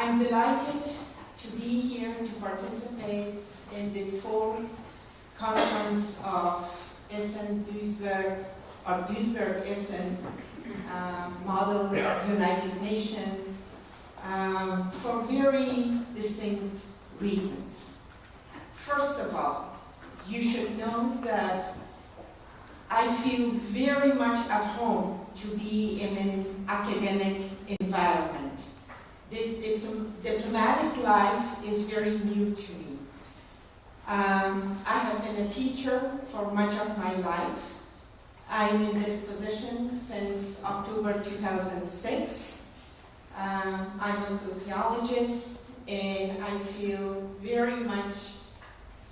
I'm delighted to be here to participate in the fourth conference of Essen-Duisburg, or Duisburg-Essen Model United Nations for very distinct reasons. First of all, you should know that I feel very much at home to be in an academic environment. This diplomatic life is very new to me. I have been a teacher for much of my life. I'm in this position since October 2006. I'm a sociologist, and I feel very much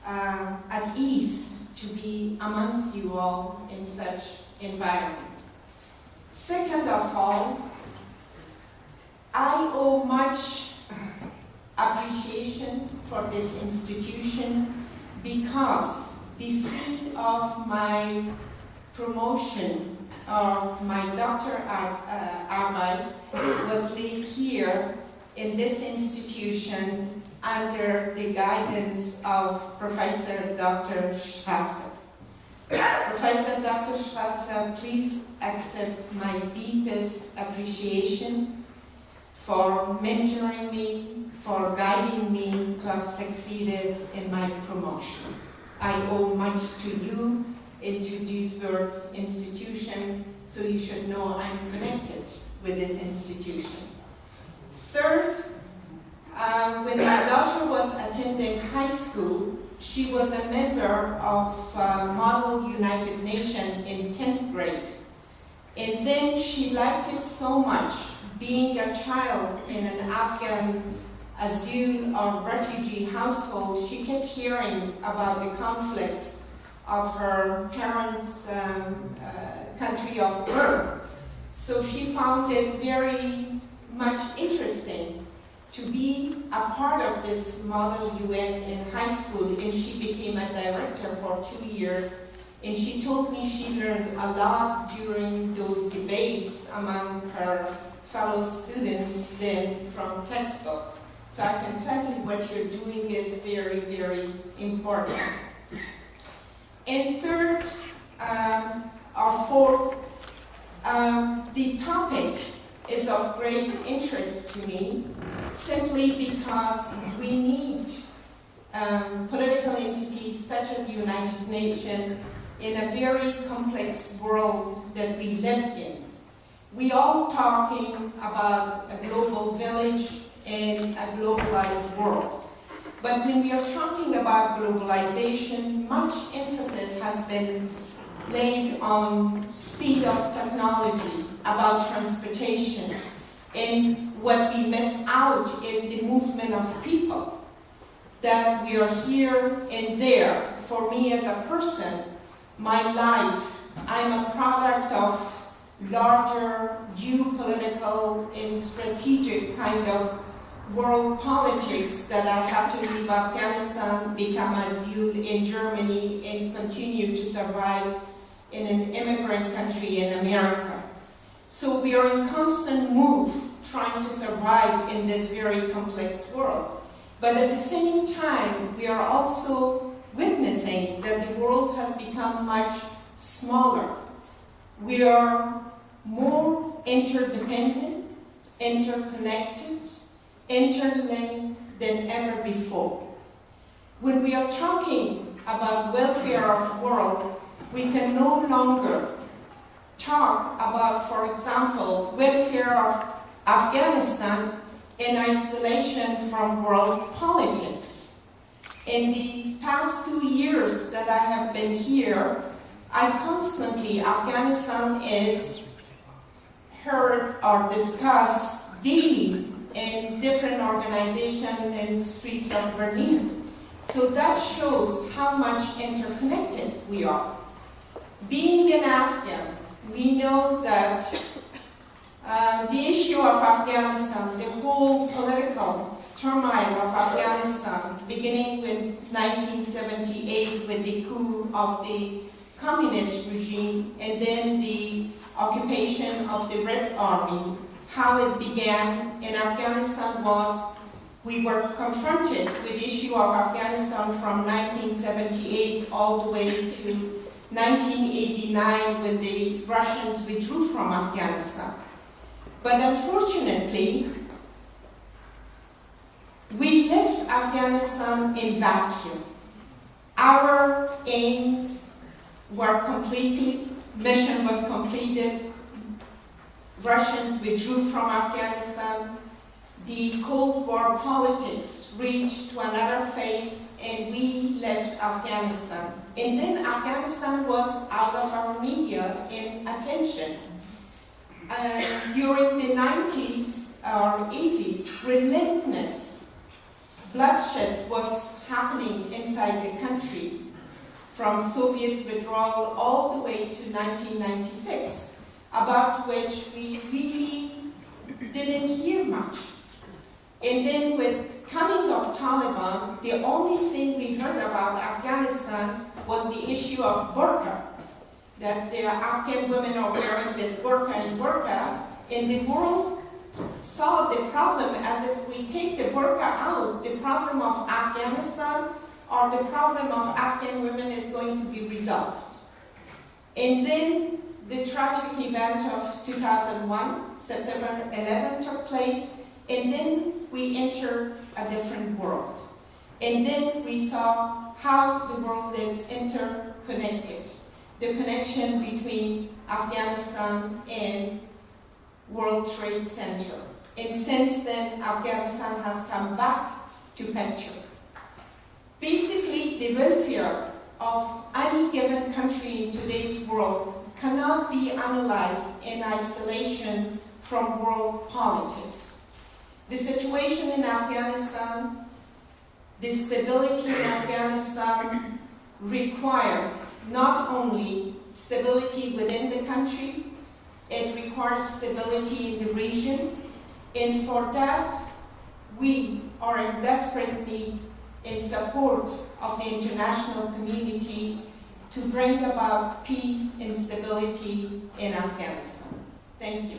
at ease to be amongst you all in such environment. Second of all, I owe much appreciation for this institution because the seed of my promotion of my doctorate was laid here in this institution under the guidance of Professor Dr. Strasser. Professor Dr. Strasser, please accept my deepest appreciation for mentoring me, for guiding me to have succeeded in my promotion. I owe much to you, Duisburg institution, so you should know I'm connected with this institution. Third, when my daughter was attending high school, she was a member of Model United Nations in 10th grade. And then she liked it so much, being a child in an Afghan asylum or refugee household. She kept hearing about the conflicts of her parents' country of birth. So she found it very much interesting to be a part of this Model UN in high school, and she became a director for 2 years. And she told me she learned a lot during those debates among her fellow students than from textbooks. So I can tell you what you're doing is very, very important. And third, or fourth, the topic is of great interest to me simply because we need political entities such as the United Nations in a very complex world that we live in. We all talking about a global village and a globalized world. But when we are talking about globalization, much emphasis has been laid on speed of technology, about transportation, and what we miss out is the movement of people, that we are here and there. For me as a person, my life, I'm a product of larger geopolitical and strategic kind of world politics that I had to leave Afghanistan, become asyled in Germany, and continue to survive in an immigrant country in America. So we are in constant move, trying to survive in this very complex world. But at the same time, we are also witnessing that the world has become much smaller. We are more interdependent, interconnected, interlinked than ever before. When we are talking about welfare of the world, we can no longer talk about, for example, welfare of Afghanistan in isolation from world politics. In these past 2 years that I have been here, Afghanistan is heard or discussed daily in different organizations and streets of Berlin. So that shows how much interconnected we are. Being an Afghan, we know that the issue of Afghanistan, the whole political turmoil of Afghanistan, beginning with 1978 with the coup of the communist regime and then the occupation of the Red Army, how it began in Afghanistan was we were confronted with the issue of Afghanistan from 1978 all the way to 1989 when the Russians withdrew from Afghanistan. But unfortunately, we left Afghanistan in vacuum. Our aims were completely, mission was completed, Russians withdrew from Afghanistan, the Cold War politics reached to another phase, and we left Afghanistan. And then Afghanistan was out of our media and attention. During the 90s or 80s, relentless bloodshed was happening inside the country, from Soviet withdrawal all the way to 1996, about which we really didn't hear much. And then with coming of Taliban, the only thing we heard about Afghanistan was the issue of burqa, that the Afghan women are wearing this burqa, and the world saw the problem as if we take the burqa out, the problem of Afghanistan or the problem of Afghan women is going to be resolved. And then the tragic event of 2001, September 11 took place, and then we entered a different world. And then we saw how the world is interconnected, the connection between Afghanistan and World Trade Center. And since then, Afghanistan has come back to picture. Basically, the welfare of any given country in today's world cannot be analyzed in isolation from world politics. The situation in Afghanistan, the stability in Afghanistan require not only stability within the country, it requires stability in the region, and for that, we are in desperate need in support of the international community to bring about peace and stability in Afghanistan. Thank you.